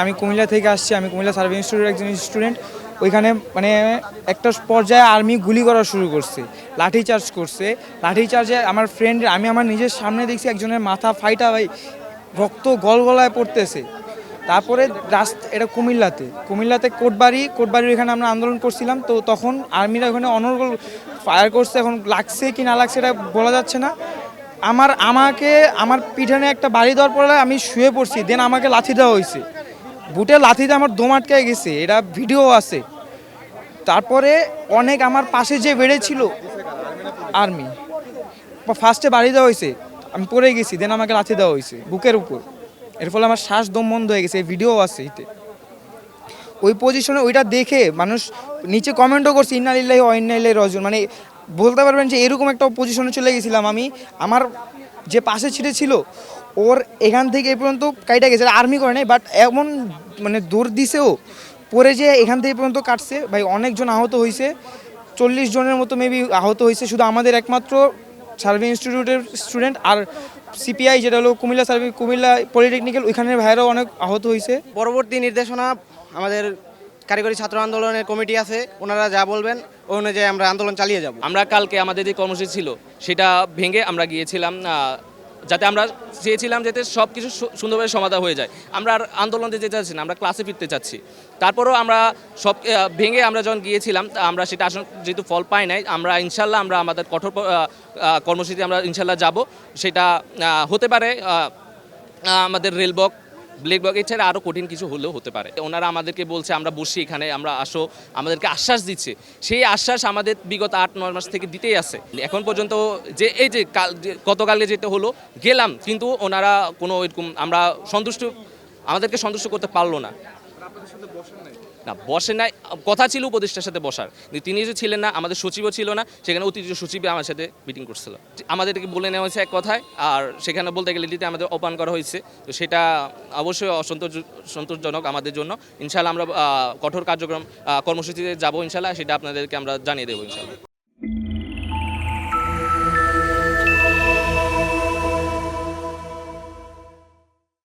আমি কুমিল্লা থেকে আসছি, আমি কুমিল্লা সার্ভিস ইনস্টিটিউটের একজন স্টুডেন্ট। ওইখানে মানে একটা পর্যায়ে আর্মি গুলি করা শুরু করছে, লাঠিচার্জ করছে। লাঠিচার্জে আমার ফ্রেন্ড, আমি আমার নিজের সামনে দেখছি একজনের মাথা ফাইটা ভাই রক্ত গলগলায় পড়তেছে। তারপরে এটা কুমিল্লাতে কোটবাড়ির এখানে আমরা আন্দোলন করছিলাম, তো তখন আর্মিরা ওখানে অনর্গল ফায়ার করছে। এখন লাগছে কি না লাগছে এটা বলা যাচ্ছে না। আমার পিছনে একটা বাড়ি দেওয়ার পরে আমি শুয়ে পড়ছি, দেন আমাকে লাথি দেওয়া হয়েছে, বুটে লাথিতে আমার দম আটকায় গেছে, এটা ভিডিও আছে। তারপরে অনেক আমার পাশে যে বেড়েছিল আর্মি, ফার্স্টে বাড়ি দেওয়া হয়েছে, আমি পড়ে গেছি, দেন আমাকে লাথি দেওয়া হয়েছে বুকের উপর। এর ফলে আমার শ্বাস দম বন্ধ হয়ে গেছে, ভিডিও আছে এতে। ওই পজিশনে ওইটা দেখে মানুষ নিচে কমেন্টও করছে ইন্না লিল্লাহি ওয়া ইন্না ইলাইহি রাজিউন। মানে বলতে পারবেন যে এরকম একটা পজিশনে চলে গেছিলাম আমি। আমার যে পাশে ছিটে ছিল ওর এখান থেকে এ পর্যন্ত কাইটা গেছে, আর্মি করে নাই, বাট এমন মানে দৌড় দিছেও পরে যে এখান থেকে পর্যন্ত কাটছে ভাই। অনেকজন আহত হয়েছে, 40 জনের মতো মেবি আহত হয়েছে শুধু আমাদের একমাত্র সার্ভিস ইনস্টিটিউটের স্টুডেন্ট। আর সিপিআই যেটা হলো কুমিল্লা পলিটেকনিক্যাল, ওইখানের ভাইয়েরাও অনেক আহত হয়েছে। পরবর্তী নির্দেশনা আমাদের কারিগরি ছাত্র আন্দোলনের কমিটি আছে, ওনারা যা বলবেন ওই অনুযায়ী আমরা আন্দোলন চালিয়ে যাব। আমরা কালকে আমাদের যে কর্মসূচি ছিল সেটা ভেঙে আমরা গিয়েছিলাম, যাতে আমরা চেয়েছিলাম যাতে সব কিছু সুন্দরভাবে সমাধান হয়ে যায়। আমরা আর আন্দোলনে যেতে চাচ্ছি না, আমরা ক্লাসে ফিরতে চাচ্ছি। তারপরেও আমরা সব ভেঙে আমরা যখন গিয়েছিলাম আমরা সেটা আসলে যেহেতু ফল পাই নাই, আমরা ইনশাল্লাহ আমরা আমাদের কঠোর কর্মসূচি আমরা ইনশাল্লাহ যাব। সেটা হতে পারে আমাদের রেলবক, ব্ল্যাক বক, এছাড়া আরও কঠিন কিছু হলেও হতে পারে। ওনারা আমাদেরকে বলছে আমরা বসি এখানে, আমরা আসো, আমাদেরকে আশ্বাস দিচ্ছে। সেই আশ্বাস আমাদের বিগত 8-9 মাস থেকে দিতেই আছে। এখন পর্যন্ত যে এই যে গতকালে যেতে হলো গেলাম, কিন্তু ওনারা কোনো এরকম আমাদেরকে সন্তুষ্ট করতে পারলো না। না বসে নাই, কথা ছিল উপদেষ্টার সাথে বসার, কিন্তু তিনি যে ছিলেন না, আমাদের সচিবও ছিল না সেখানে। অতিরিক্ত সচিব আমার সাথে মিটিং করছিল, আমাদেরকে বলে নেওয়া হয়েছে এক কথায়, আর সেখানে বলতে গেলে দিতে আমাদের অপমান করা হয়েছে। তো সেটা অবশ্যই সন্তোষজনক আমাদের জন্য। ইনশাল্লাহ আমরা কঠোর কর্মসূচিতে যাবো ইনশাল্লাহ, সেটা আপনাদেরকে আমরা জানিয়ে দেবো ইনশাল্লাহ।